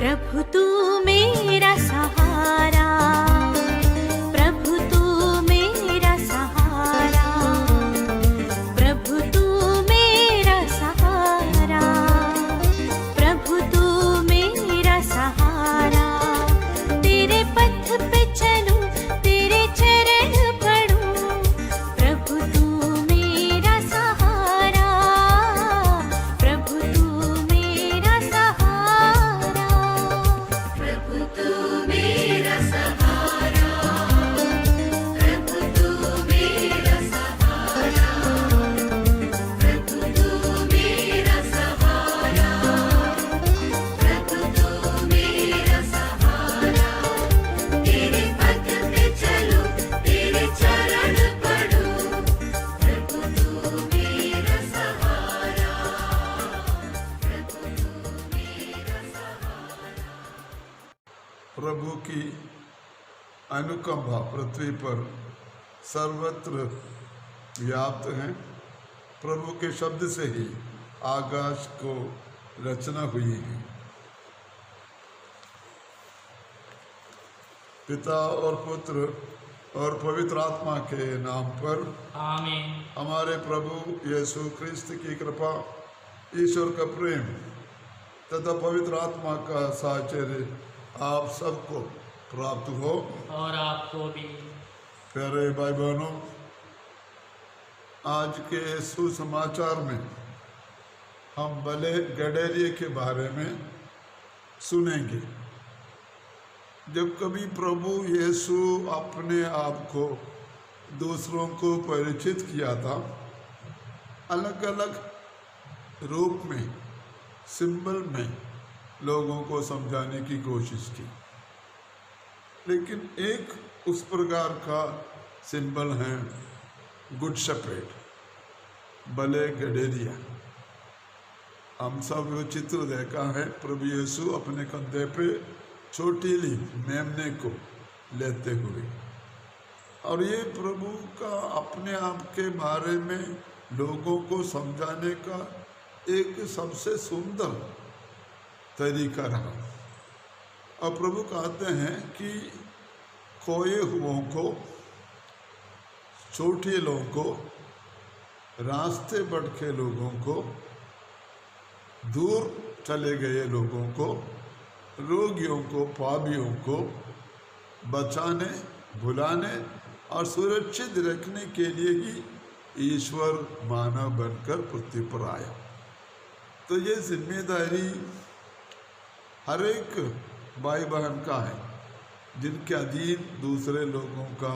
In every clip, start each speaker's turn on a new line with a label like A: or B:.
A: प्रभु तू मेरा सहारा, प्रभु तू मेरा सहारा, प्रभु तू मेरा सहारा, प्रभु तू मेरा सहारा। तेरे पथ पे चलूं, तेरे चरण पढ़ूं, प्रभु तू मेरा सहारा, प्रभु तू मेरा सहारा, प्रभु तू मेरा सहारा, प्रभु तू मेरा सहारा, प्रभु तू मेरा सहारा, प्रभु तू मेरा सहारा। तेरे पथ पे चलूं, तेरे चरण पढ़ूं, प्रभु तू मेरा सहारा, प्रभु तू मेरा सहारा।
B: प्रभु की अनुकंपा पृथ्वी पर सर्वत्र व्याप्त है। प्रभु के शब्द से ही आकाश को रचना हुई है। पिता और पुत्र और पवित्र आत्मा के नाम पर
C: आमीन।
B: हमारे प्रभु यीशु ख्रिस्त की कृपा, ईश्वर का प्रेम तथा पवित्र आत्मा का साहचर्य आप सबको प्राप्त हो।
C: और आपको भी।
B: प्यारे भाई बहनों, आज के सुसमाचार में हम भले गडेरिये के बारे में सुनेंगे। जब कभी प्रभु यीशु अपने आप को दूसरों को परिचित किया था, अलग अलग रूप में, सिंबल में लोगों को समझाने की कोशिश की, लेकिन एक उस प्रकार का सिंबल है गुड शेपर्ड, भले गडेरिया। हम सब वो चित्र देखा है, प्रभु यीशु अपने कंधे पे छोटी ली मेमने को लेते हुए, और ये प्रभु का अपने आप के बारे में लोगों को समझाने का एक सबसे सुंदर तरीका रहा। और प्रभु कहते हैं कि खोए हुओं को, छोटे लोगों को, रास्ते भटके लोगों को, दूर चले गए लोगों को, रोगियों को, पापियों को बचाने, भुलाने और सुरक्षित रखने के लिए ही ईश्वर मानव बनकर पृथ्वी पर आया। तो ये जिम्मेदारी हर एक भाई बहन का है, जिनके अधीन दूसरे लोगों का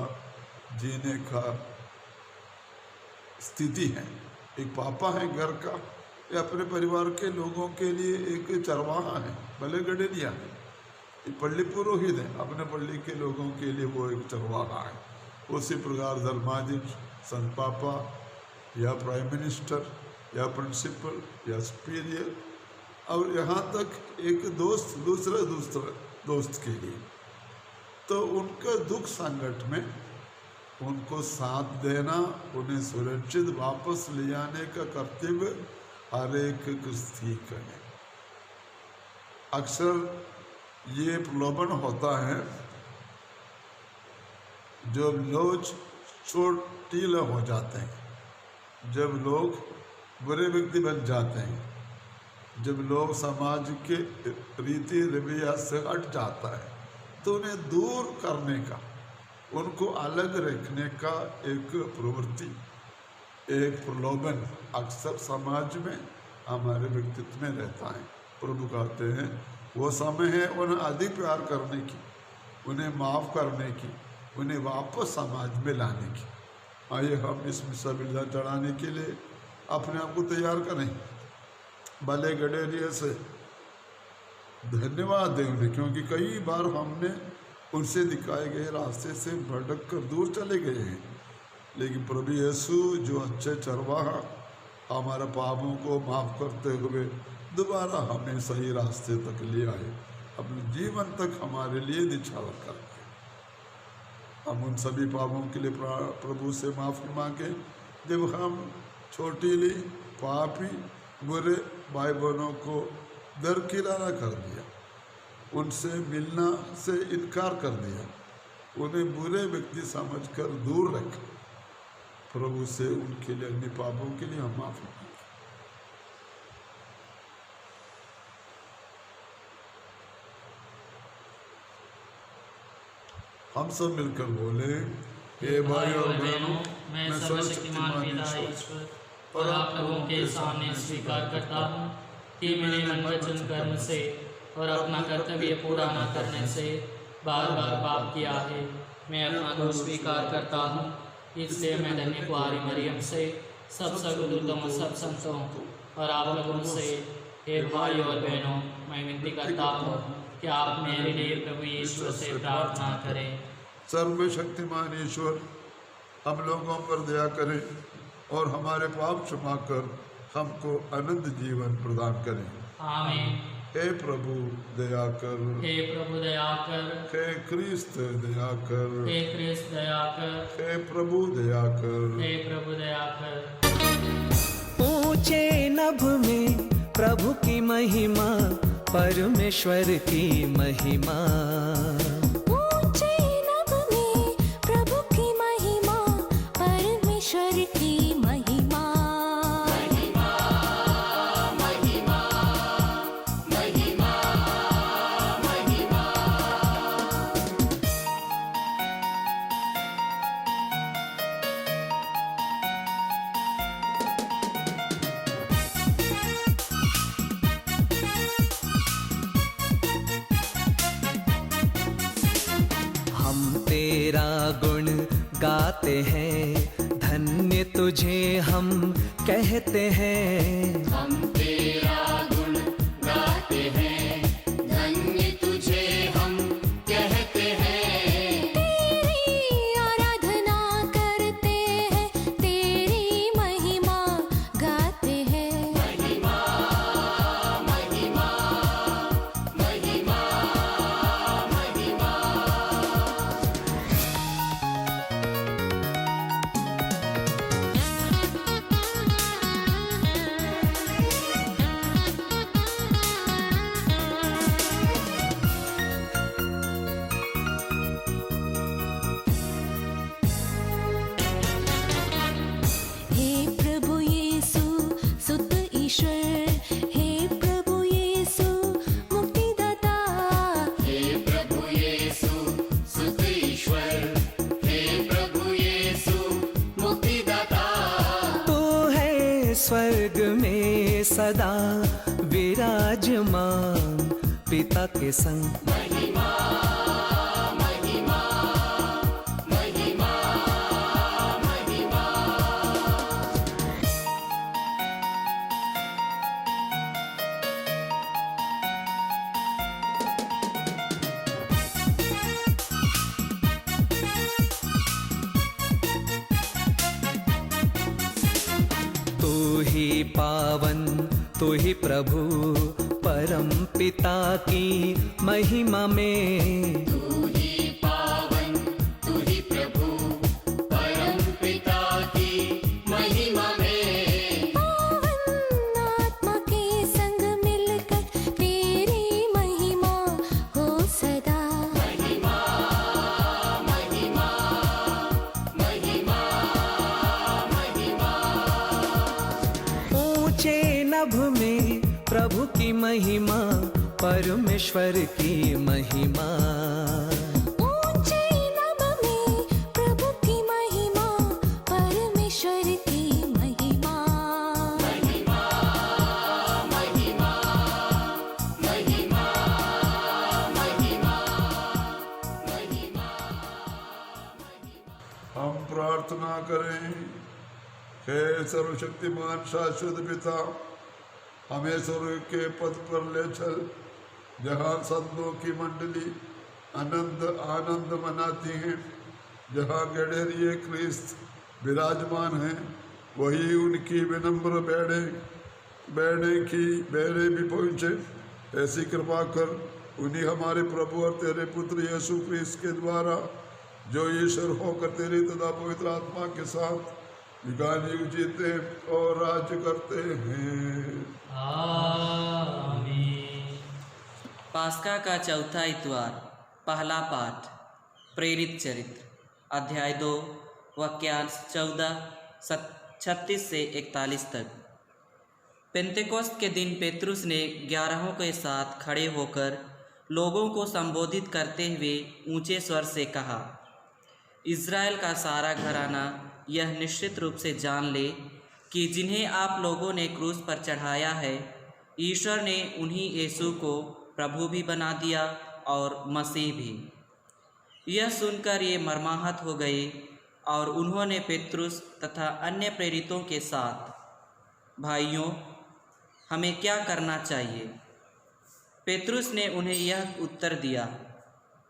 B: जीने का स्थिति है। एक पापा है घर का, या अपने परिवार के लोगों के लिए एक चरवाहा है, भले गडेरिया है। एक पल्ली पुरोहित है, अपने पल्ली के लोगों के लिए वो एक चरवाहा है। उसी प्रकार धर्माध्यक्ष, संत पापा या प्राइम मिनिस्टर या प्रिंसिपल या सुपीरियर, और यहाँ तक एक दोस्त दूसरे दोस्त के लिए। तो उनके दुख संकट में उनको साथ देना, उन्हें सुरक्षित वापस ले आने का कर्तव्य हर एक क्रिस्ती का है। अक्सर ये प्रलोभन होता है, जब लोग चोटीले हो जाते हैं, जब लोग बुरे व्यक्ति बन जाते हैं, जब लोग समाज के रीति रवैया से हट जाता है, तो उन्हें दूर करने का, उनको अलग रखने का एक प्रवृत्ति, एक प्रलोभन अक्सर समाज में, हमारे व्यक्तित्व में रहता है। प्रभु कहते हैं वो समय है उन्हें अधिक प्यार करने की, उन्हें माफ़ करने की, उन्हें वापस समाज में लाने की। आइए हम इस मिसाबिल्ला चढ़ाने के लिए अपने आप को तैयार करें। भले गडेरिया से धन्यवाद दें उन्हें, क्योंकि कई बार हमने उनसे दिखाए गए रास्ते से भटक कर दूर चले गए हैं, लेकिन प्रभु यीशु जो अच्छे चरवाहा हमारे पापों को माफ़ करते हुए दोबारा हमें सही रास्ते तक ले आए, अपने जीवन तक हमारे लिए निछावर कर गए। हम उन सभी पापों के लिए प्रभु से माफ़ी मांगे जब हम छोटीली पापी बुरे भाई बहनों को दरकिनारा कर दिया, उनसे मिलना से इनकार कर दिया, उन्हें बुरे व्यक्ति समझकर दूर रखा। प्रभु से उनके लिए, अन्य पापों के लिए हम माफी मांगे। हम सब मिलकर बोले, हे भाई और बहनों, मैं सर्वशक्तिमान पिता ईश्वर
C: और आप लोगों के सामने स्वीकार करता हूँ कि मैंने मन वचन कर्म से और अपना कर्तव्य पूरा न करने से बार बार पाप किया है। मैं अपना दोष स्वीकार करता हूँ, इसलिए मैं धन्य कुआरी मरियम से, सब सद्गुरुओं और सब संतों और आप लोगों से, हे भाई और बहनों, मैं विनती करता हूँ कि आप मेरे लिए प्रभु ईश्वर से प्रार्थना करें।
B: सर्वशक्तिमान ईश्वर हम लोगों पर दया करें और हमारे पाप क्षमा कर हमको अनंत जीवन प्रदान करें।
C: आमीन।
B: हे प्रभु दया कर,
C: हे प्रभु दया कर,
B: हे क्रिस्त दया कर,
C: हे क्रिस्त दया कर,
B: हे प्रभु दया कर,
C: हे प्रभु दया कर।
D: ऊंचे नभ में प्रभु की महिमा, परमेश्वर की महिमा।
A: ऊंचे नभ में प्रभु की महिमा, परमेश्वर की महिमा।
D: महिमा महिमा महिमा महिमा। हम तेरा गुण गाते हैं, धन्य तुझे हम कहते हैं।
E: हम तेरा गुण गाते हैं, धन्य तुझे हम कहते हैं।
A: तेरी आराधना करते हैं, तेरी महिमा गाते हैं।
E: महिमा महिमा महिमा महिमा।
A: हे प्रभु यीशु सुत ईश्वर, हे प्रभु यीशु मुक्तिदाता।
E: हे प्रभु यीशु सुत ईश्वर, हे प्रभु यीशु मुक्तिदाता।
D: तू है स्वर्ग में सदा विराजमान, पिता के संग।
E: महिमा महिमा महिमा महिमा।
D: तू ही पावन, तू ही प्रभु, परम पिता की महिमा में।
E: तू ही पावन, तू ही प्रभु, परम पिता की महिमा में।
A: पावन आत्मा के संग मिलकर तेरी महिमा हो सदा।
E: महिमा महिमा महिमा महिमा।
D: ऊंचे नभ में प्रभु की महिमा, परमेश्वर की महिमा।
A: ऊंचे नभ में प्रभु की महिमा, परमेश्वर की महिमा।
E: महिमा महिमा महिमा महिमा महिमा।
B: हम प्रार्थना करें। हे सर्वशक्तिमान शाश्वत पिता, हमें स्वर्ग के पद पर ले चल, जहाँ संतों की मंडली आनंद मनाती हैं, जहाँ गडेरिये क्रिस्त विराजमान हैं, वही उनकी विनम्र बेड़े भी पहुँचे। ऐसी कृपा कर उन्हीं हमारे प्रभु और तेरे पुत्र यीशु क्रिस्त के द्वारा, जो ईश्वर होकर तेरी तथा पवित्र आत्मा के साथ युगान युग जीते और राज्य करते हैं।
C: आमीन।
F: पास्का का चौथा इतवार। पहला पाठ प्रेरित चरित्र अध्याय 2 वाक्यांश 14:36 से 41 तक। पेंतेकोस्त के दिन पेतरुस ने 11 के साथ खड़े होकर लोगों को संबोधित करते हुए ऊंचे स्वर से कहा, इज़राइल का सारा घराना यह निश्चित रूप से जान ले कि जिन्हें आप लोगों ने क्रूस पर चढ़ाया है, ईश्वर ने उन्हीं यीशु को प्रभु भी बना दिया और मसीह भी। यह सुनकर ये मर्माहत हो गए और उन्होंने पेतरुस तथा अन्य प्रेरितों के साथ, भाइयों, हमें क्या करना चाहिए? पेतरुस ने उन्हें यह उत्तर दिया,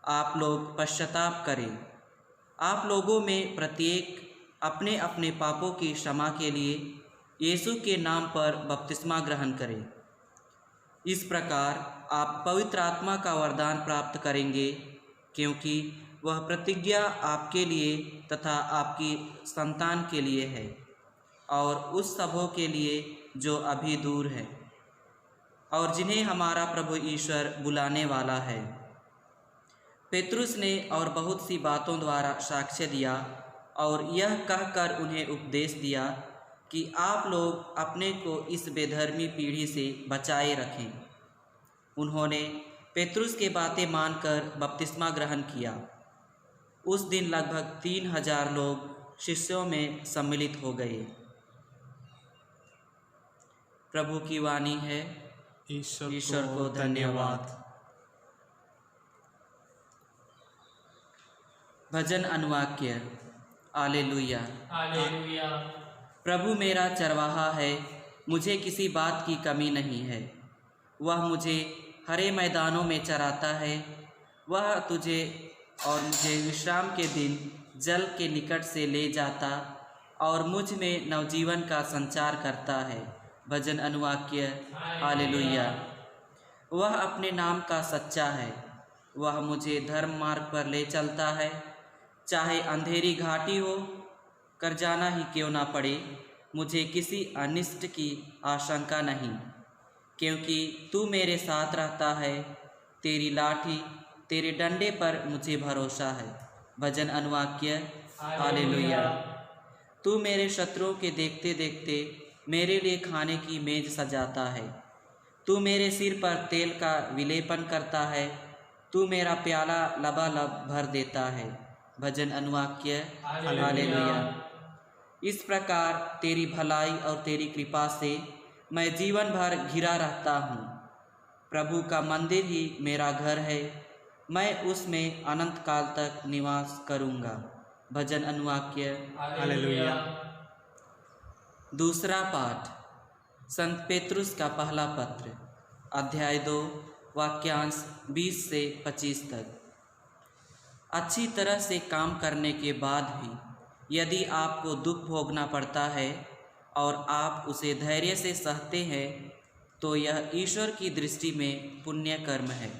F: आप लोग पश्चाताप करें। आप लोगों में प्रत्येक अपने अपने पापों की क्षमा के लिए यीशु के नाम पर बपतिस्मा ग्रहण करें। इस प्रकार आप पवित्र आत्मा का वरदान प्राप्त करेंगे, क्योंकि वह प्रतिज्ञा आपके लिए तथा आपकी संतान के लिए है और उस सबों के लिए जो अभी दूर है और जिन्हें हमारा प्रभु ईश्वर बुलाने वाला है। पेतरुस ने और बहुत सी बातों द्वारा साक्ष्य दिया और यह कहकर उन्हें उपदेश दिया कि आप लोग अपने को इस बेधर्मी पीढ़ी से बचाए रखें। उन्होंने पेतरुस के बातें मानकर बपतिस्मा ग्रहण किया। उस दिन लगभग 3000 लोग शिष्यों में सम्मिलित हो गए। प्रभु की वाणी है। ईश्वर को धन्यवाद। भजन अनुवाक्य। हालेलुया।
C: हालेलुया।
F: प्रभु मेरा चरवाहा है, मुझे किसी बात की कमी नहीं है। वह मुझे हरे मैदानों में चराता है। वह तुझे और मुझे विश्राम के दिन जल के निकट से ले जाता और मुझ में नवजीवन का संचार करता है। भजन अनुवाक्य। हालेलुया। वह अपने नाम का सच्चा है। वह मुझे धर्म मार्ग पर ले चलता है, चाहे अंधेरी घाटी हो कर जाना ही क्यों ना पड़े। मुझे किसी अनिष्ट की आशंका नहीं, क्योंकि तू मेरे साथ रहता है। तेरी लाठी, तेरे डंडे पर मुझे भरोसा है। भजन अनुवाक्य। हालेलुया। तू मेरे शत्रुओं के देखते देखते मेरे लिए खाने की मेज सजाता है। तू मेरे सिर पर तेल का विलेपन करता है। तू मेरा प्याला लबालब भर देता है। भजन अनुवाक्य। हालेलुया। इस प्रकार तेरी भलाई और तेरी कृपा से मैं जीवन भर घिरा रहता हूँ। प्रभु का मंदिर ही मेरा घर है, मैं उसमें अनंत काल तक निवास करूँगा। भजन अनुवाक्य।
C: हालेलुया।
F: दूसरा पाठ संत पेतरुस का पहला पत्र अध्याय 2 वाक्यांश 20 से 25 तक। अच्छी तरह से काम करने के बाद भी यदि आपको दुख भोगना पड़ता है और आप उसे धैर्य से सहते हैं, तो यह ईश्वर की दृष्टि में पुण्य कर्म है।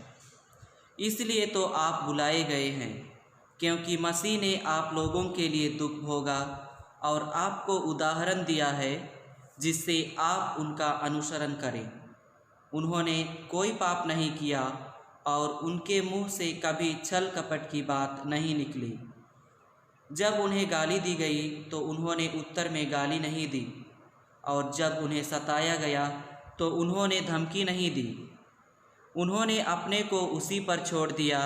F: इसलिए तो आप बुलाए गए हैं, क्योंकि मसीह ने आप लोगों के लिए दुख भोगा और आपको उदाहरण दिया है, जिससे आप उनका अनुसरण करें। उन्होंने कोई पाप नहीं किया और उनके मुंह से कभी छल कपट की बात नहीं निकली। जब उन्हें गाली दी गई तो उन्होंने उत्तर में गाली नहीं दी, और जब उन्हें सताया गया तो उन्होंने धमकी नहीं दी। उन्होंने अपने को उसी पर छोड़ दिया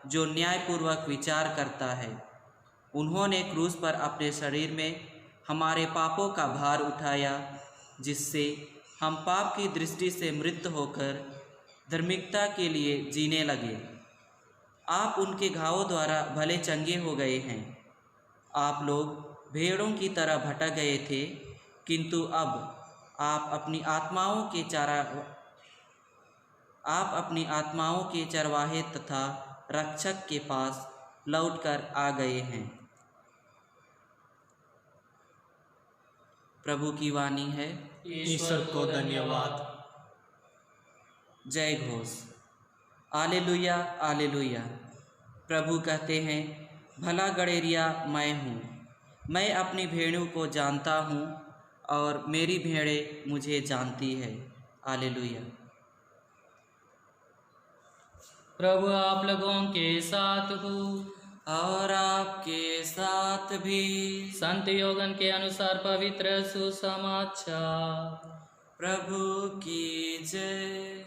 F: जो न्यायपूर्वक विचार करता है। उन्होंने क्रूस पर अपने शरीर में हमारे पापों का भार उठाया, जिससे हम पाप की दृष्टि से मृत होकर धार्मिकता के लिए जीने लगे। आप उनके घावों द्वारा भले चंगे हो गए हैं। आप लोग भेड़ों की तरह भटक गए थे, किंतु अब आप अपनी आत्माओं के चरवाहे तथा रक्षक के पास लौटकर आ गए हैं। प्रभु की वाणी है।
C: ईश्वर को धन्यवाद।
F: जय घोष। Hallelujah, hallelujah. प्रभु कहते हैं, भला गड़ेरिया मैं हूँ। मैं अपनी भेड़ों को जानता हूँ और मेरी भेड़ें मुझे जानती है। हालेलुया।
C: प्रभु आप लोगों के साथ हो
F: और आपके साथ भी।
C: संत योगन के अनुसार पवित्र सुसमाचार।
F: प्रभु की जय।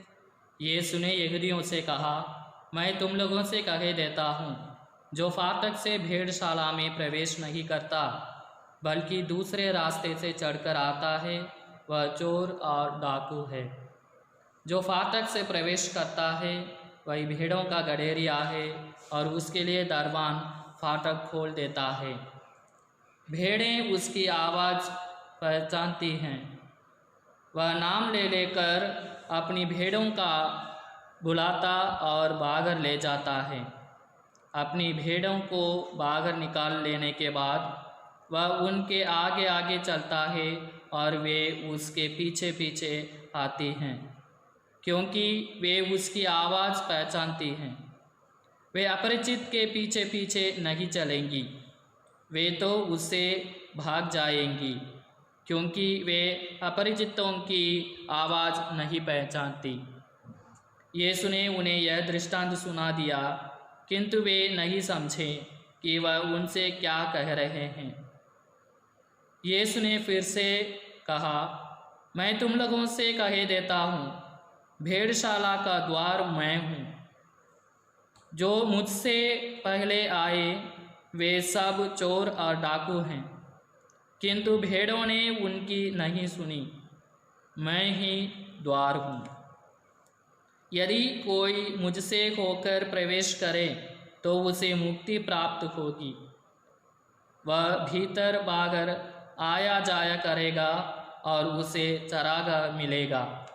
C: यीशु ने यहूदियों से कहा, मैं तुम लोगों से कह देता हूँ, जो फाटक से भेड़शाला में प्रवेश नहीं करता बल्कि दूसरे रास्ते से चढ़कर आता है, वह चोर और डाकू है। जो फाटक से प्रवेश करता है वही भेड़ों का गडेरिया है और उसके लिए दरबान फाटक खोल देता है। भेड़ें उसकी आवाज़ पहचानती हैं, वह नाम ले लेकर अपनी भेड़ों का बुलाता और बाहर ले जाता है। अपनी भेड़ों को बाहर निकाल लेने के बाद वह उनके आगे आगे चलता है और वे उसके पीछे पीछे आती हैं, क्योंकि वे उसकी आवाज़ पहचानती हैं। वे अपरिचित के पीछे पीछे नहीं चलेंगी, वे तो उससे भाग जाएंगी, क्योंकि वे अपरिचितों की आवाज़ नहीं पहचानती। यीशु ने उन्हें यह दृष्टांत सुना दिया, किंतु वे नहीं समझे कि वह उनसे क्या कह रहे हैं। यीशु ने फिर से कहा, मैं तुम लोगों से कह देता हूँ, भेड़शाला का द्वार मैं हूँ। जो मुझसे पहले आए वे सब चोर और डाकू हैं, किंतु भेड़ों ने उनकी नहीं सुनी। मैं ही द्वार हूँ। यदि कोई मुझसे होकर प्रवेश करे तो उसे मुक्ति प्राप्त होगी। वह भीतर बाहर आया जाया करेगा और उसे चरागाह मिलेगा।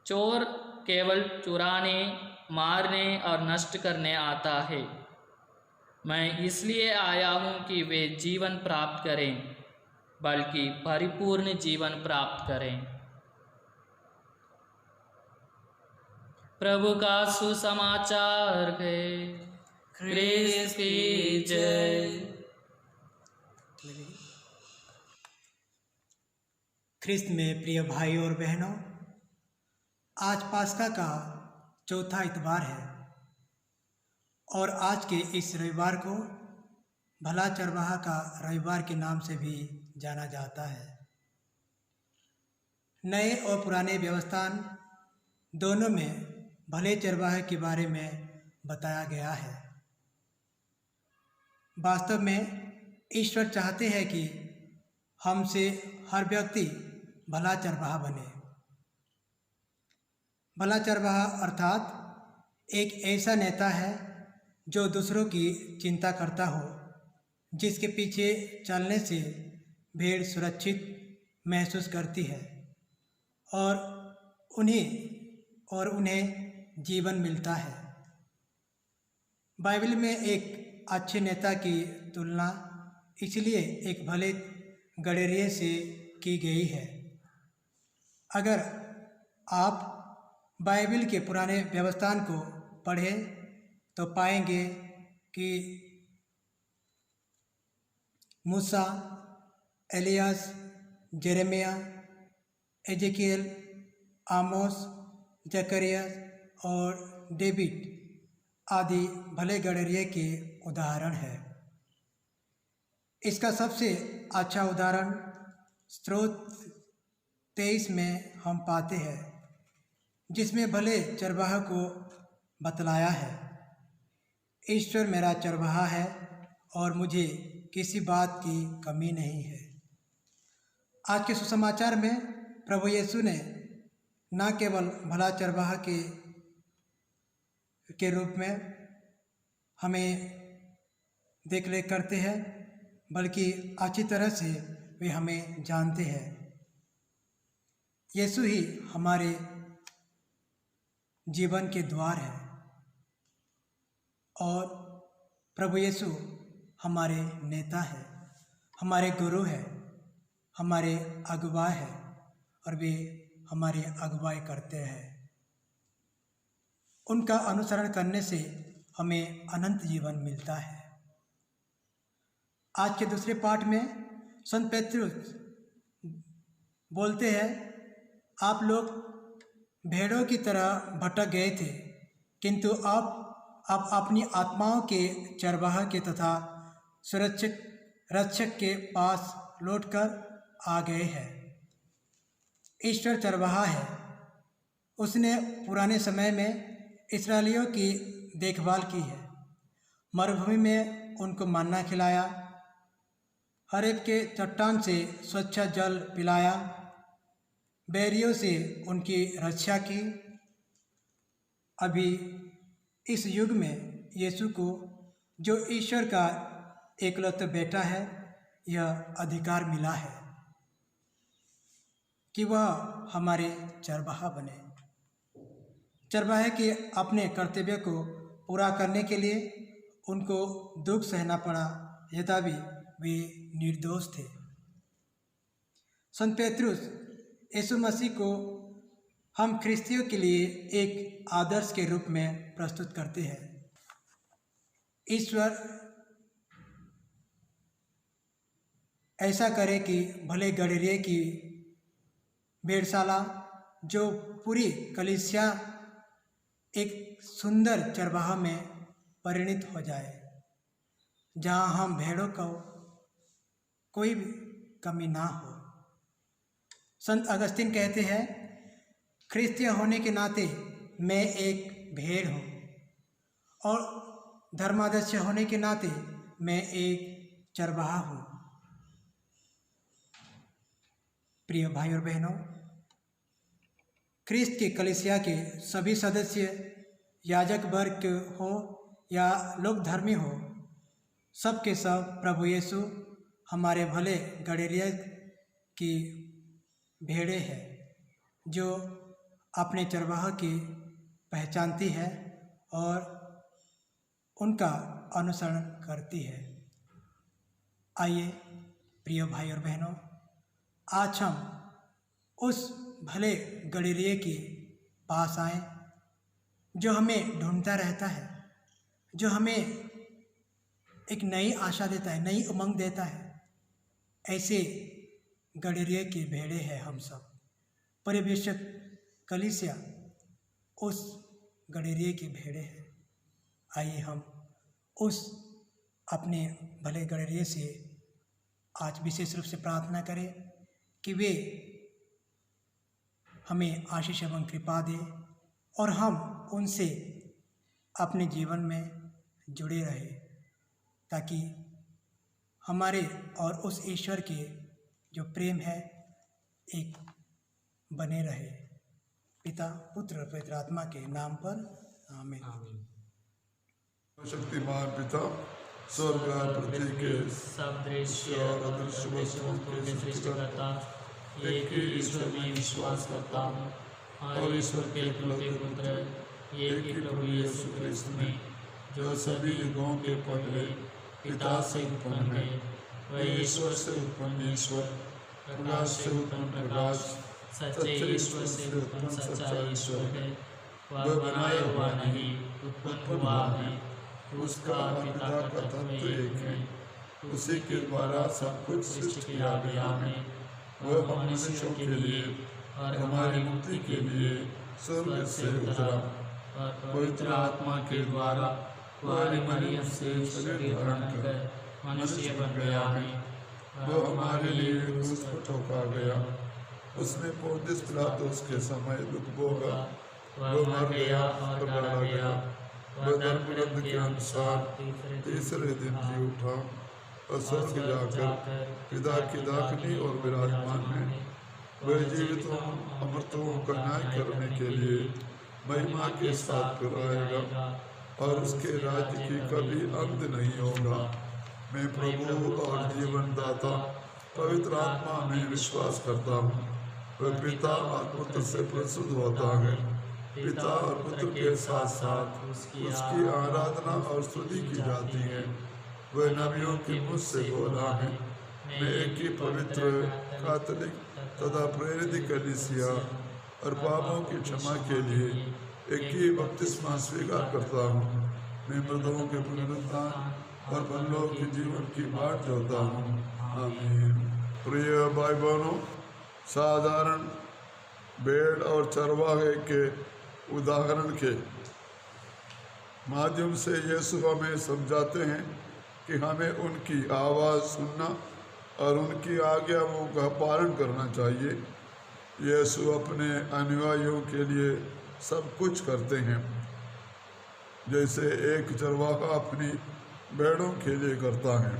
C: चोर केवल चुराने, मारने और नष्ट करने आता है। मैं इसलिए आया हूँ कि वे जीवन प्राप्त करें, बल्कि परिपूर्ण जीवन प्राप्त करें। प्रभु का सुसमाचार है। क्रिस्त की जय।
G: ख्रिस्त में प्रिय भाई और बहनों, आज पास्का का चौथा इतवार है और आज के इस रविवार को भला चरवाहा का रविवार के नाम से भी जाना जाता है। नए और पुराने व्यवस्थान दोनों में भले चरवाहे के बारे में बताया गया है। वास्तव में ईश्वर चाहते हैं कि हमसे हर व्यक्ति भला चरवाहा बने। भला चरवाहा अर्थात एक ऐसा नेता है जो दूसरों की चिंता करता हो, जिसके पीछे चलने से भेड़ सुरक्षित महसूस करती है और उन्हें जीवन मिलता है। बाइबल में एक अच्छे नेता की तुलना इसलिए एक भले गडेरिये से की गई है। अगर आप बाइबल के पुराने व्यवस्थान को पढ़ें तो पाएंगे कि मूसा, एलियास, जेरेमिया, एजेकियल, आमोस, जकरिया और डेविड आदि भले गडेरिये के उदाहरण हैं। इसका सबसे अच्छा उदाहरण स्रोत 23 में हम पाते हैं, जिसमें भले चरवाहा को बतलाया है, ईश्वर मेरा चरवाहा है और मुझे किसी बात की कमी नहीं है। आज के सुसमाचार में प्रभु यीशु ने न केवल भला चरवाहा के रूप में हमें देखरेख करते हैं, बल्कि अच्छी तरह से वे हमें जानते हैं। यीशु ही हमारे जीवन के द्वार है और प्रभु यीशु हमारे नेता है, हमारे गुरु है, हमारे अगुवा है और वे हमारी अगुवाई करते हैं। उनका अनुसरण करने से हमें अनंत जीवन मिलता है। आज के दूसरे पाठ में संत पेत्रुस बोलते हैं, आप लोग भेड़ों की तरह भटक गए थे, किंतु अब अपनी आत्माओं के चरवाहा के तथा रक्षक के पास लौटकर आ गए हैं। ईश्वर चरवाहा है। उसने पुराने समय में इस्राएलियों की देखभाल की है। मरुभूमि में उनको मन्ना खिलाया, हरेब के चट्टान से स्वच्छ जल पिलाया, बैरियों से उनकी रक्षा की। अभी इस युग में यीशु को, जो ईश्वर का एकलौता बेटा है, यह अधिकार मिला है कि वह हमारे चरवाहा बने। चरवाहे के अपने कर्तव्य को पूरा करने के लिए उनको दुख सहना पड़ा, यद्यपि वे निर्दोष थे। संत पेत्रुस यीशु मसीह को हम ख्रिस्तियों के लिए एक आदर्श के रूप में प्रस्तुत करते हैं। ईश्वर ऐसा करे कि भले गडरिये की भेड़शाला, जो पूरी कलीसिया एक सुंदर चरवाहा में परिणित हो जाए, जहाँ हम भेड़ों को कोई भी कमी ना हो। संत अगस्तीन कहते हैं, ख्रिस्तीय होने के नाते मैं एक भेड़ हूँ और धर्मादर्श होने के नाते मैं एक चरवाहा हूँ। प्रिय भाई और बहनों, ख्रिस्त के कलीसिया के सभी सदस्य, याजक वर्ग हो या लोक धर्मी हो, सब के सब प्रभु यीशु हमारे भले गडरिये की भेड़ें हैं, जो अपने चरवाहा की पहचानती है और उनका अनुसरण करती है। आइए प्रिय भाई और बहनों, आज हम उस भले गडरिये के पास आएं, जो हमें ढूंढता रहता है, जो हमें एक नई आशा देता है, नई उमंग देता है। ऐसे गडरिये की भेड़ें हैं हम सब। परिवेशक कलीसिया उस गडरिये की भेड़ें हैं। आइए हम उस अपने भले गडरिये से आज विशेष रूप से प्रार्थना करें कि वे हमें आशीष एवं कृपा दे और हम उनसे अपने जीवन में जुड़े रहे, ताकि हमारे और उस ईश्वर के जो प्रेम है एक बने रहे। पिता, पुत्र और पवित्र आत्मा के नाम पर आमीन।
B: शक्तिमान पिता, स्वर्ग और पृथ्वी के
C: सब दृश्य और अदृश्य वस्तुओं के सृष्टिकर्ता, एक ही ईश्वर में विश्वास करता हूँ और ईश्वर के इकलौते पुत्र, एक ही प्रभु यीशु क्रिस्त में, जो सभी युगों के पहले पिता से उत्पन्न है, वह ईश्वर से उत्पन्न ईश्वर, प्रकाश से उत्पन्न प्रकाश, सच्चे ईश्वर से उत्पन्न सच्चा ईश्वर है। वह बनाया हुआ नहीं, उत्पन्न हुआ है। उसका पिता का तत्व एक है, उसी के द्वारा सब कुछ सृष्टि किया गया है। वह हम मनुष्यों के लिए और हमारी मुक्ति के लिए स्वर्ग से उतरा और पवित्र आत्मा के द्वारा कुंवारी मरियम से शरीर धारण कर मनुष्य बन गया है। वह हमारे लिए क्रूस पर ठोका गया, उसने पोंतियुस पिलातुस के समय दुख भोगा, वह मर गया और गाड़ा गया। वह धर्मग्रंथ के अनुसार तीसरे दिन जी उठा और स्वर्ग जाकर पिता की दाहिनी ओर विराजमान है। वह जीवितों अमृतों का न्याय करने के लिए महिमा के साथ फिर आएगा और उसके राज्य की कभी अंत नहीं होगा। मैं प्रभु और जीवन दाता पवित्र आत्मा में विश्वास करता हूँ। वह पिता और पुत्र से प्रसूत होता है, पिता और पुत्र के साथ साथ उसकी आराधना और स्तुति की जाती है। वह नबियों के मुझ से बोला है। मैं एक ही पवित्र कैथोलिक तथा प्रेरित कलीसिया और पापों की क्षमा के लिए एक ही बपतिस्मा स्वीकार करता हूँ। मैं मृतकों के पुनरुत्थान और परलोक के जीवन की बाट जोता हूँ। आमीन। प्रिय भाई बहनों, साधारण भेड़ और चरवाहे के उदाहरण के
B: माध्यम से यीशु हमें समझाते हैं कि हमें उनकी आवाज़ सुनना और उनकी आज्ञाओं का पालन करना चाहिए। यीशु अपने अनुयायियों के लिए सब कुछ करते हैं, जैसे एक चरवाहा अपनी भेड़ों के लिए करता है।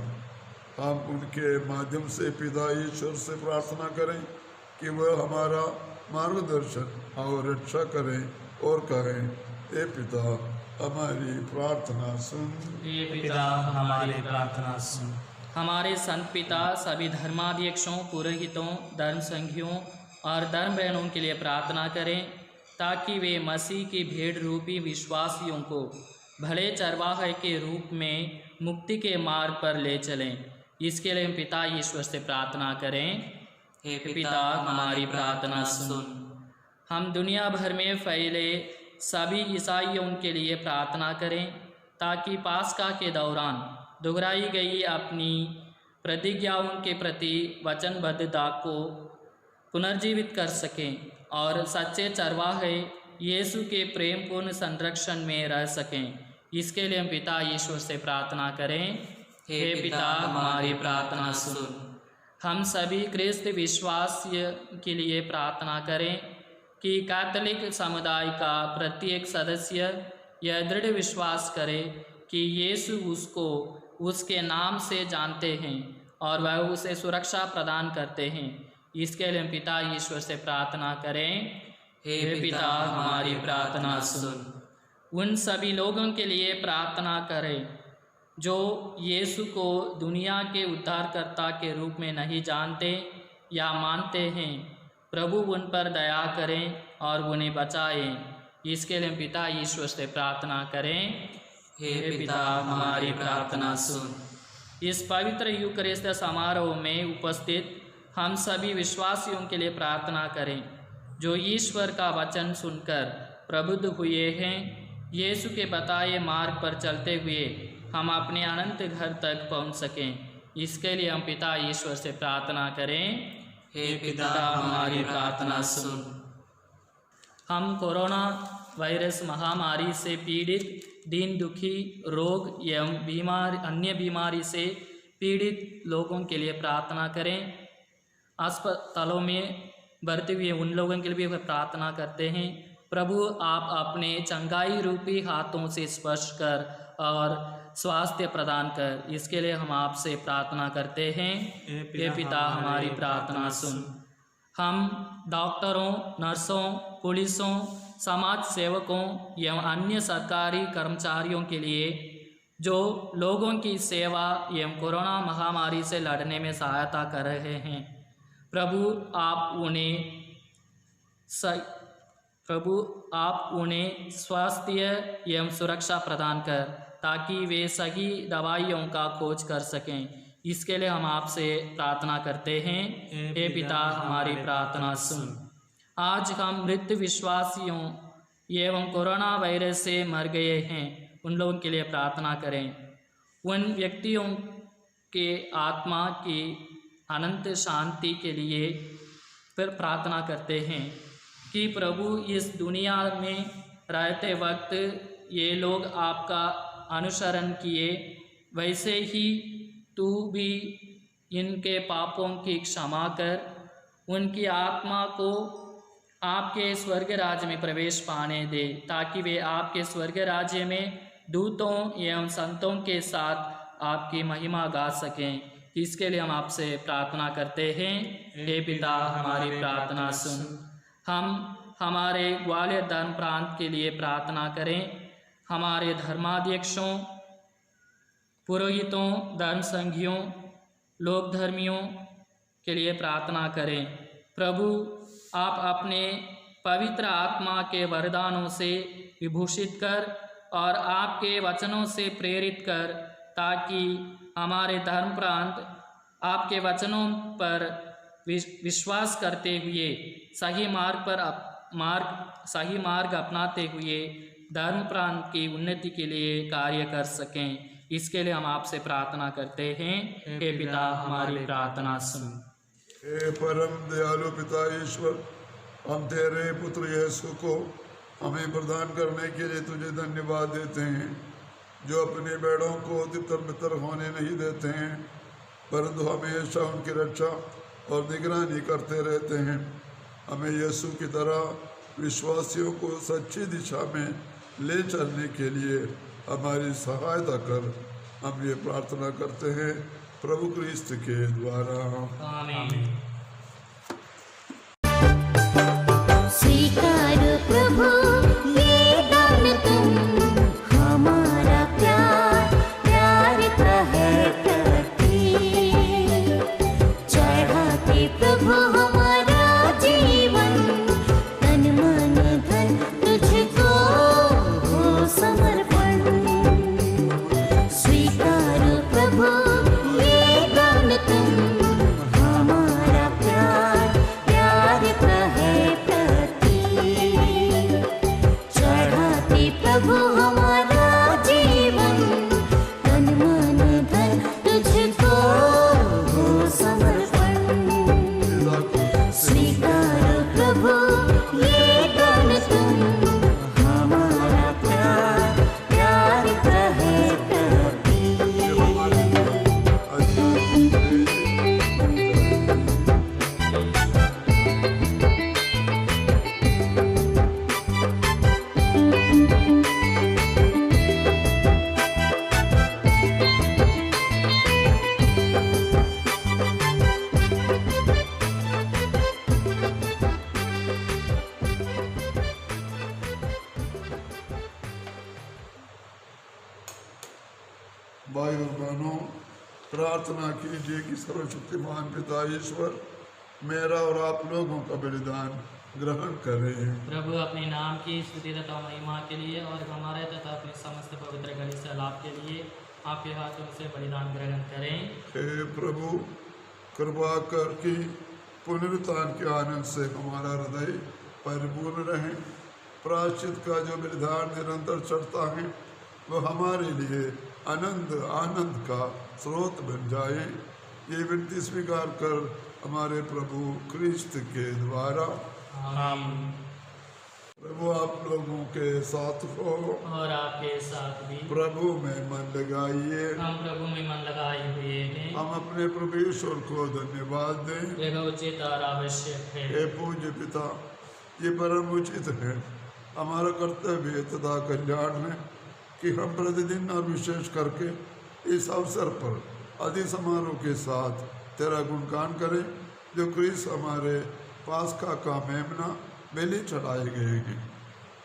B: हम उनके माध्यम से पिता ईश्वर से प्रार्थना करें कि वह हमारा मार्गदर्शन और रक्षा करें और कहें, हे पिता हमारी प्रार्थना सुन।
C: हे पिता हमारी प्रार्थना सुन। हमारे संत पिता सभी धर्माध्यक्षों, पुरोहितों, धर्म संघियों और धर्म बहनों के लिए प्रार्थना करें ताकि वे मसीह की भेड़ रूपी विश्वासियों को भले चरवाहे के रूप में मुक्ति के मार्ग पर ले चलें। इसके लिए हम पिता ईश्वर से प्रार्थना करें। हे पिता हमारी प्रार्थना सुन। हम दुनिया भर में फैले सभी ईसाइयों के लिए प्रार्थना करें ताकि पास्का के दौरान दोहराई गई अपनी प्रतिज्ञाओं के प्रति वचनबद्धता को पुनर्जीवित कर सकें और सच्चे चरवाहे यीशु के प्रेमपूर्ण संरक्षण में रह सकें। इसके लिए हम पिता ईश्वर से प्रार्थना करें। हे पिता हमारी प्रार्थना सुन। हम सभी ख्रिस्त विश्वास के लिए प्रार्थना करें कि कैथोलिक समुदाय का प्रत्येक सदस्य यह दृढ़ विश्वास करे कि यीशु उसको उसके नाम से जानते हैं और वह उसे सुरक्षा प्रदान करते हैं। इसके लिए हम पिता ईश्वर से प्रार्थना करें। हे पिता हमारी प्रार्थना सुन। उन सभी लोगों के लिए प्रार्थना करें जो यीशु को दुनिया के उद्धारकर्ता के रूप में नहीं जानते या मानते हैं। प्रभु उन पर दया करें और उन्हें बचाएं। इसके लिए पिता ईश्वर से प्रार्थना करें। हे पिता हमारी प्रार्थना सुन। इस पवित्र यूकरिस्त समारोह में उपस्थित हम सभी विश्वासियों के लिए प्रार्थना करें जो ईश्वर का वचन सुनकर प्रबुद्ध हुए हैं। यीशु के बताए मार्ग पर चलते हुए हम अपने अनंत घर तक पहुंच सकें। इसके लिए हम पिता ईश्वर से प्रार्थना करें। हे पिता हमारी प्रार्थना सुन। हम कोरोना वायरस महामारी से पीड़ित, दीन दुखी, रोग एवं अन्य बीमारी से पीड़ित लोगों के लिए प्रार्थना करें। अस्पतालों में भर्ती हुए उन लोगों के लिए भी प्रार्थना करते हैं। प्रभु आप अपने चंगाई रूपी हाथों से स्पर्श कर और स्वास्थ्य प्रदान कर। इसके लिए हम आपसे प्रार्थना करते हैं। हे पिता हमारी प्रार्थना सुन। हम डॉक्टरों, नर्सों, पुलिसों, समाज सेवकों एवं अन्य सरकारी कर्मचारियों के लिए जो लोगों की सेवा एवं कोरोना महामारी से लड़ने में सहायता कर रहे हैं, प्रभु आप उन्हें स्वास्थ्य एवं सुरक्षा प्रदान कर ताकि वे सही दवाइयों का खोज कर सकें। इसके लिए हम आपसे प्रार्थना करते हैं। हे पिता हमारी प्रार्थना सुन। आज हम मृत विश्वासियों एवं कोरोना वायरस से मर गए हैं उन लोगों के लिए प्रार्थना करें। उन व्यक्तियों के आत्मा की अनंत शांति के लिए फिर प्रार्थना करते हैं कि प्रभु इस दुनिया में रहते वक्त ये लोग आपका अनुसरण किए, वैसे ही तू भी इनके पापों की क्षमा कर उनकी आत्मा को आपके स्वर्ग राज्य में प्रवेश पाने दे, ताकि वे आपके स्वर्ग राज्य में दूतों एवं संतों के साथ आपकी महिमा गा सकें। इसके लिए हम आपसे प्रार्थना करते हैं। हे पिता हमारी प्रार्थना सुन। हम हमारे ग्वालियर धर्म प्रांत के लिए प्रार्थना करें। हमारे धर्माध्यक्षों, पुरोहितों, धर्म संघियों, लोक धर्मियों के लिए प्रार्थना करें। प्रभु आप अपने पवित्र आत्मा के वरदानों से विभूषित कर और आपके वचनों से प्रेरित कर, ताकि हमारे धर्म प्रांत आपके वचनों पर विश्वास करते हुए सही मार्ग अपनाते हुए धर्म प्रांत की उन्नति के लिए कार्य कर सकें। इसके लिए हम आपसे प्रार्थना करते हैं। हे पिता हमारी प्रार्थना सुन।
B: हे परम दयालु पिता ईश्वर, हम तेरे पुत्र यीशु को हमें प्रदान करने के लिए तुझे धन्यवाद देते हैं, जो अपने बेड़ों को तितर बितर होने नहीं देते हैं, परंतु हमेशा उनकी रक्षा और निगरानी करते रहते हैं। हमें यीशु की तरह विश्वासियों को सच्ची दिशा में ले चलने के लिए हमारी सहायता कर, हम ये प्रार्थना करते हैं प्रभु क्रिस्त के द्वारा।
C: आमीन।
A: स्वीकार प्रभु ये दान तुम, हमारा प्यार प्यार का है प्रतीक। चढ़ाते प्रभु हमारा जीवन, तन मन धन तुझको हो समर्पण। स्वीकार प्रभु ये दान तुम, हमारा प्यार प्यार का है प्रतीक। चढ़ाते प्रभु हमारा जीवन, तन मन धन तुझको हो समर्पण। स्वीकार प्रभु ये दान तुम, हमारा प्यार प्यार का है प्रतीक।
B: भाई और बहनों, प्रार्थना कीजिए कि सर्वशक्तिमान पिता ईश्वर मेरा और आप लोगों का बलिदान ग्रहण करें।
C: प्रभु अपने नाम की स्तुति तथा महिमा के लिए और हमारे तथा अपने समस्त पवित्र गली से लाभ के लिए आपके हाथों से बलिदान ग्रहण करें।
B: हे प्रभु, कृपा कर कि पुनरुत्थान के आनंद से हमारा हृदय परिपूर्ण रहे। प्रायश्चित का जो बलिदान निरंतर चढ़ता है वह हमारे लिए आनंद का स्रोत बन जाए। ये विनती स्वीकार कर हमारे प्रभु क्रिस्त के द्वारा।
C: आमीन।
B: प्रभु आप लोगों के साथ हो
C: और आपके साथ भी।
B: प्रभु में मन लगाइए।
C: हम प्रभु में मन लगाए हुए हैं।
B: हम अपने प्रभु ईश्वर को धन्यवाद दें।
C: यह उचित और आवश्यक है।
B: हे पूज्य पिता, ये परम उचित है, हमारा कर्तव्य तथा कल्याण है कि हम प्रतिदिन और विशेष करके इस अवसर पर आदि समारोह के साथ तेरा गुणगान करें, जो क्रिस्त हमारे पास्का का मेमना बलि चढ़ाए गए हैं।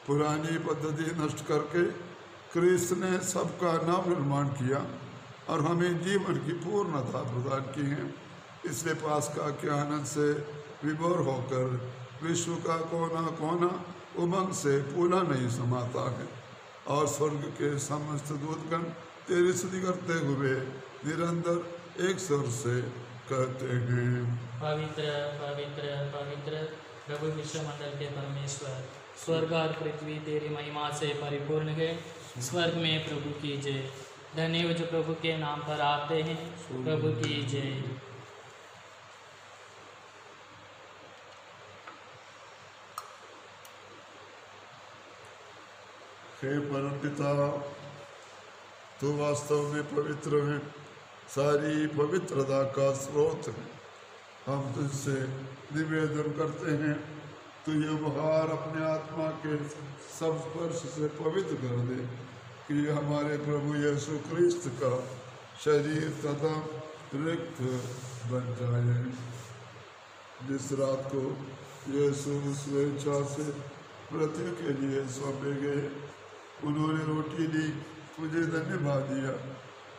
B: पुरानी पद्धति नष्ट करके क्रिस्त ने सबका नव निर्माण किया और हमें जीवन की पूर्णता प्रदान की है। इसलिए पास्का के आनंद से विभोर होकर विश्व का कोना कोना उमंग से फूला नहीं समाता है और स्वर्ग के समस्त दूतगण तेरी स्तुति करते हुए निरंतर एक स्वर से कहते हैं,
C: पवित्र पवित्र पवित्र प्रभु विश्वमंडल के परमेश्वर, स्वर्ग और पृथ्वी तेरी महिमा से परिपूर्ण है। स्वर्ग में प्रभु की जय। धन्य हो जो प्रभु के नाम पर आते हैं। प्रभु की जय।
B: हे परमपिता, तू वास्तव में पवित्र है, सारी पवित्रता का स्रोत है। हम तुझसे निवेदन करते हैं, तू ये उपहार अपने आत्मा के सब स्पर्श से पवित्र कर दे कि हमारे प्रभु यीशु क्रिस्त का शरीर तथा रक्त बन जाए। जिस रात को यीशु स्वेच्छा से मृत्यु के लिए सौंपे गए, उन्होंने रोटी ली, मुझे धन्यवाद दिया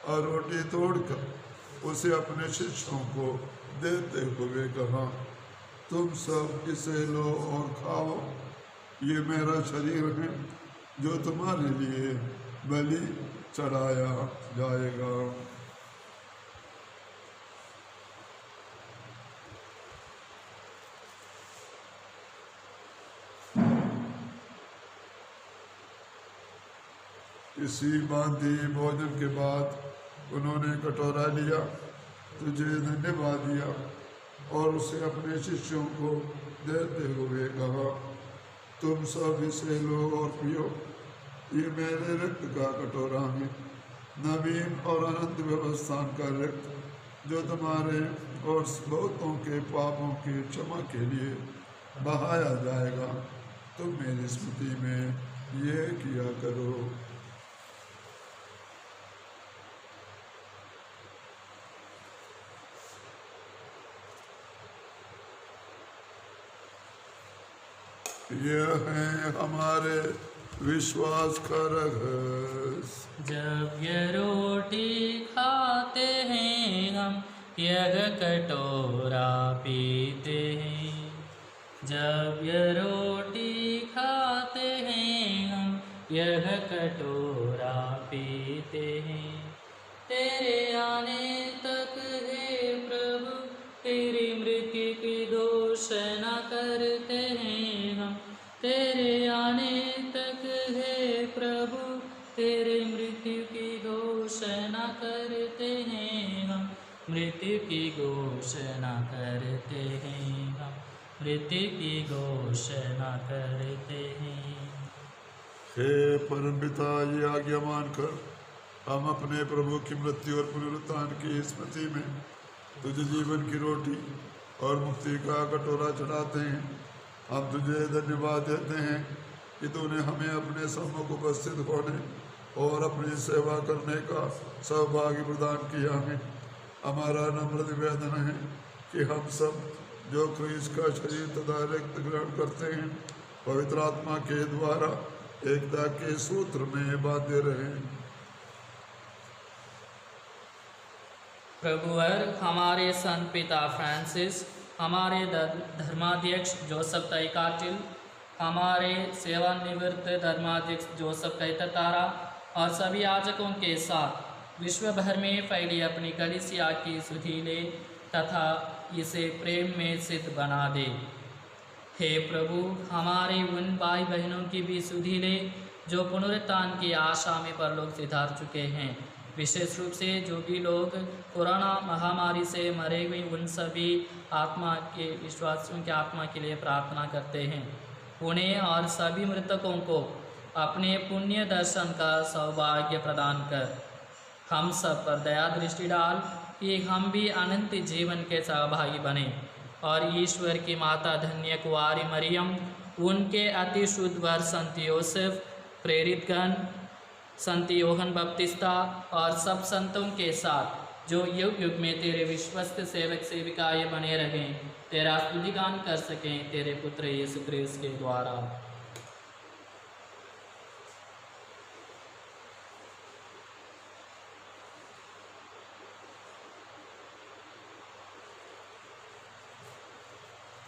B: और रोटी तोड़कर उसे अपने शिष्यों को देते हुए कहा, तुम सब इसे लो और खाओ, ये मेरा शरीर है जो तुम्हारे लिए बलि चढ़ाया जाएगा। इसी भांति भोजन के बाद उन्होंने कटोरा लिया, तुझे धन्यवाद दिया और उसे अपने शिष्यों को देते हुए कहा, तुम सब इसे लो और पियो, ये मेरे रक्त का कटोरा है, नवीन और अनंत व्यवस्थान का रक्त, जो तुम्हारे और बहुतों के पापों की क्षमा के लिए बहाया जाएगा। तुम मेरी स्मृति में ये किया करो। यह है हमारे विश्वास का रहस्य।
C: जब ये रोटी खाते हैं हम, यह कटोरा पीते हैं। जब ये रोटी खाते हैं हम, यह कटोरा पीते हैं। तेरे आने तक हे प्रभु, तेरी मृत्यु की घोषणा करते हैं हम। तेरे आने तक हे प्रभु, तेरे मृत्यु की घोषणा करते हैं हम। मृत्यु की घोषणा करते हैं हम। मृत्यु की घोषणा करते हैं।
B: हे परमपिता, ये आज्ञा मानकर हम अपने प्रभु की मृत्यु और पुनरुत्थान की स्मृति में तुझे जीवन की रोटी और मुक्ति का कटोरा चढ़ाते हैं। हम तुझे धन्यवाद देते हैं कि तूने हमें अपने सम्मुख उपस्थित होने और अपनी सेवा करने का सौभाग्य प्रदान किया है। हमारा नम्र निवेदन है कि हम सब जो क्रिस्त का शरीर तथा रक्त ग्रहण करते हैं, पवित्र आत्मा के द्वारा एकता के सूत्र में बांधे रहें।
C: प्रभुवर हमारे संत पिता फ्रांसिस, हमारे धर्माध्यक्ष जोसेफ तैकाटिल, हमारे सेवानिवृत्त धर्माध्यक्ष जोसेफ कैततारा और सभी याजकों के साथ विश्व भर में फैली अपनी कलीसिया की सुधि ले तथा इसे प्रेम में सिद्ध बना दे। हे प्रभु, हमारे उन भाई बहनों की भी सुधि ले जो पुनरुत्थान की आशा में परलोक सिधार चुके हैं। विशेष रूप से जो भी लोग कोरोना महामारी से मरे हुए उन सभी आत्मा के विश्वासियों की आत्मा के लिए प्रार्थना करते हैं। उन्हें और सभी मृतकों को अपने पुण्य दर्शन का सौभाग्य प्रदान कर हम सब पर दया दृष्टि डाल कि हम भी अनंत जीवन के सहभागी बने और ईश्वर की माता धन्य कुंवारी मरियम, उनके अति शुद्ध वर संत योसेफ, प्रेरितगण, संत योहन बपतिस्ता और सब संतों के साथ जो युग युग में तेरे विश्वस्त सेवक सेविकाएं बने रहें, तेरा स्तुतिगान कर सकें तेरे पुत्र यीशु क्रिस्त के द्वारा।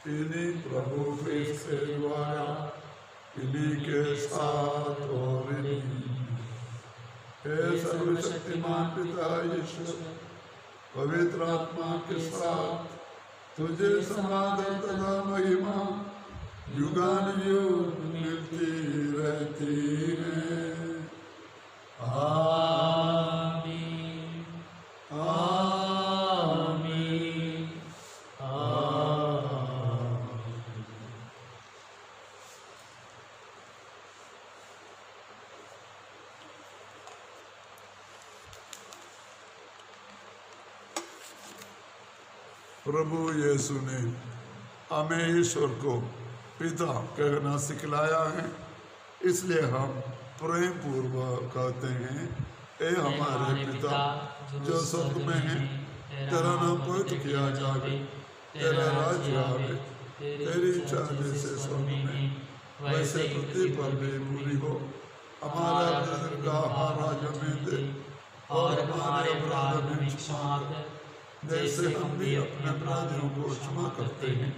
B: इन्हीं प्रभु क्रिस्त के द्वारा, इन्हीं के साथ और इन्हीं हे सर्वशक्तिमान पिता ईश्वर, पवित्र आत्मा के साथ तुझे समाधान तथा महिमा युगानुयुग मिलती रहती है।
C: आमीन। आमीन। आमीन।
B: प्रभु यीशु ने हमें ईश्वर को पिता कहना सिखलाया है, इसलिए हम प्रेम पूर्वक कहते हैं, ए हमारे पिता जो स्वर्ग में है, तेरा नाम पवित्र किया जावे, तेरा राज्य आवे, तेरी इच्छा जैसे स्वर्ग में वैसे पृथ्वी पर भी पूरी हो। हमारा प्रतिदिन का आहार आज हमें दे और हमारे अपराध हमें क्षमा कर, जैसे हम भी अपने अपराधियों को क्षमा करते हैं,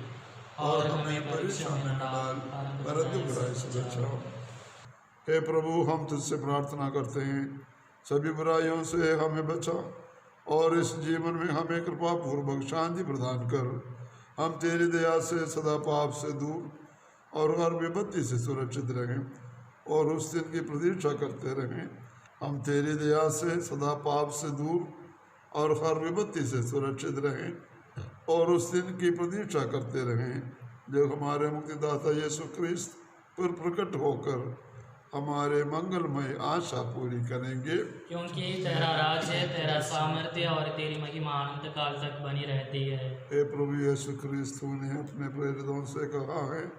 B: और हमें परीक्षा में न डाल परंतु बुराई से बचाओ। हे प्रभु, हम तुझसे प्रार्थना करते हैं, सभी बुराइयों से हमें बचा और इस जीवन में हमें कृपा पूर्वक शांति प्रदान कर। हम तेरी दया से सदा पाप से दूर और हर विपत्ति से सुरक्षित रहें और उस दिन की प्रतीक्षा करते रहें। हम तेरी दया से सदा पाप से दूर और हर विपत्ति से सुरक्षित रहें और उस दिन की प्रतीक्षा करते रहें जो हमारे मुक्तिदाता यीशु क्रिस्त पर प्रकट होकर हमारे मंगलमय आशा पूरी करेंगे।
C: क्योंकि तेरा राज्य, तेरा सामर्थ्य और तेरी महिमा अनंत काल तक बनी रहती है।
B: हे प्रभु यीशु क्रिस्तु ने अपने प्रेरितों से कहा है,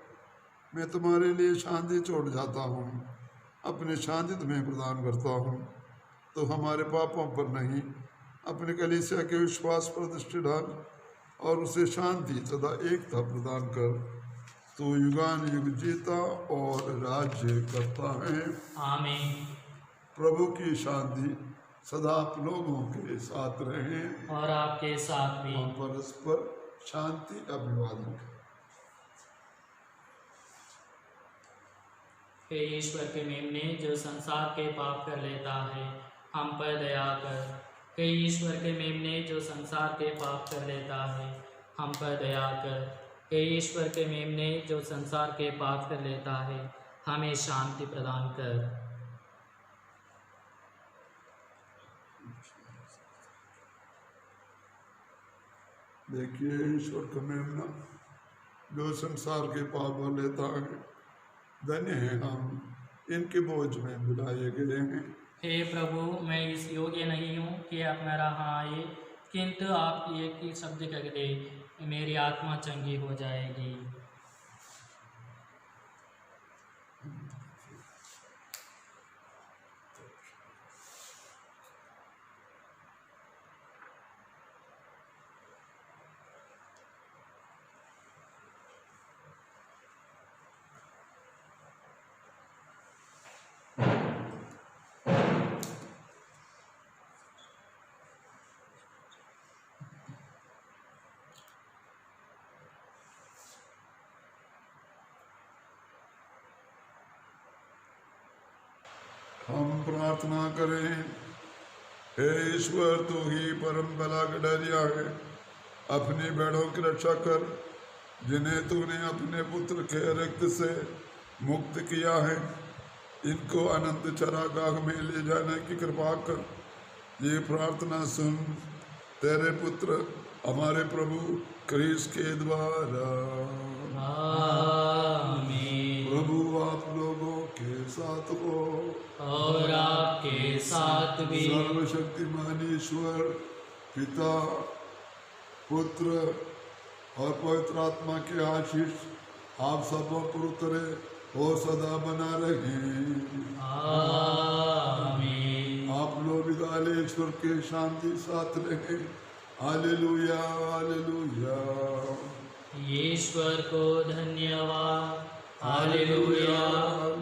B: मैं तुम्हारे लिए शांति छोड़ जाता हूँ, अपनी शांति तुम्हें प्रदान करता हूँ। तो हमारे पापों पर नहीं, अपने कलीसिया के विश्वास पर दृष्टि डाल और उसे शांति तथा एकता प्रदान कर। तू युगान युग जीता और राज्य करता है।
C: आमीन।
B: प्रभु की शांति सदा आप लोगों के साथ रहे
C: और आपके साथ भी।
B: हम परस्पर शांति अभिवादन करें।
C: हे ईश्वर के मेमने, जो संसार के पाप कर लेता है, हम पर दया कर। हे ईश्वर के मेमने, जो संसार के पाप कर लेता है, हम पर दया कर। हे ईश्वर के मेमने, जो संसार के पाप कर लेता है, हमें शांति प्रदान कर।
B: देखिए ईश्वर का मेमना जो संसार के पाप लेता है, धन्य है हम इनके बोझ में बुलाए गए हैं।
C: हे प्रभु, मैं इस योग्य नहीं हूँ कि आप मेरा हाँ आए, किंतु आप एक ही शब्द कह दे, मेरी आत्मा चंगी हो जाएगी।
B: हम प्रार्थना करें। हे ईश्वर, तू ही परम भला गडरिया है, अपनी भेड़ों की रक्षा कर, जिन्हें तूने अपने पुत्र के रक्त से मुक्त किया है। इनको अनंत चरागाह में ले जाने की कृपा कर। ये प्रार्थना सुन तेरे पुत्र हमारे प्रभु क्रिस्त के द्वारा।
C: आमीन।
B: प्रभु आप लोगों के साथ हो
C: और आपके साथ भी।
B: सर्वशक्तिमान ईश्वर पिता, पुत्र और पवित्र आत्मा के आशीष आप सबों पर उतरे और सदा बना रहे।
C: आमीन।
B: आप लोग विदाले ईश्वर के शांति साथ रहे। Hallelujah, hallelujah.
C: ईश्वर को धन्यवाद। Hallelujah,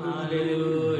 C: hallelujah.